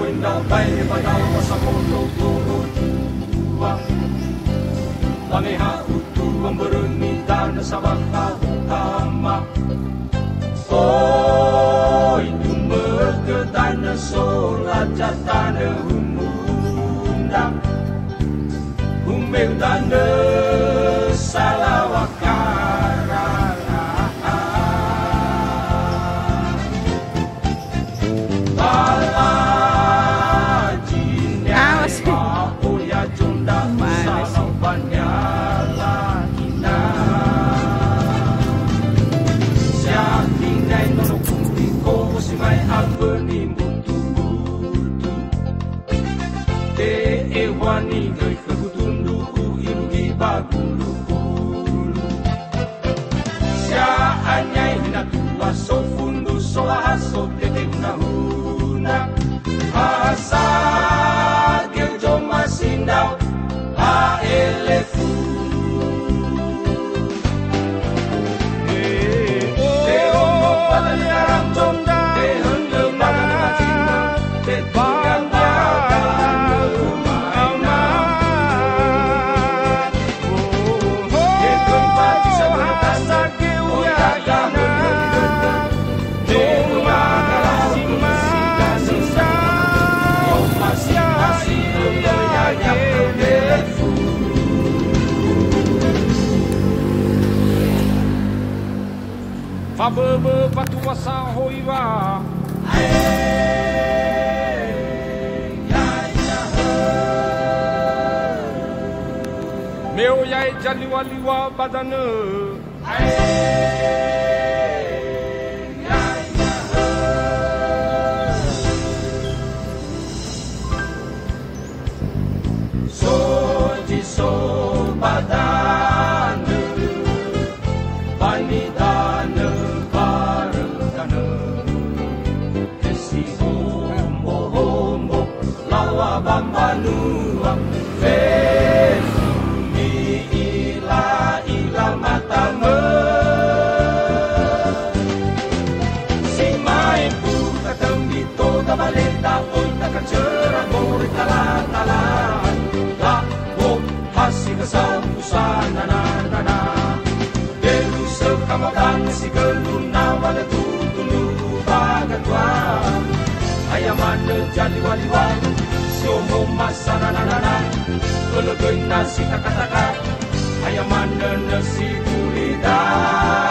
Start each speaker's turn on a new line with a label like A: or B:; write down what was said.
A: indah baik pada masa bodoh turun uang Paneha utu memberuni dan sabaka utama Oh itu merkedana solat jatana humundang Humil dana salawakara Mai abeni mutu-mutu Te ewani goi kebutundu irugi bagulu-gulu Sia anyai hina tua so fundu so aso tete huna-huna Asa geu joma sindau a elefu Te omo pada negarang jonda Fabebe patuasa hoiwa Meu yai jaliwa-liwa badane Soji so badane Banidane baredane Desi hombo-hombo Lawa bambanua ila matame Si mai puta kambito da baleta Oi takacera gori tala-tala La wo hasi kesampusan nana Delu sekamakan si geluna wala tutunu bagatua Ayamane jaliwa-liwa Siomo masananana Kologoy nasi taka-taka Ayamane nasi gurida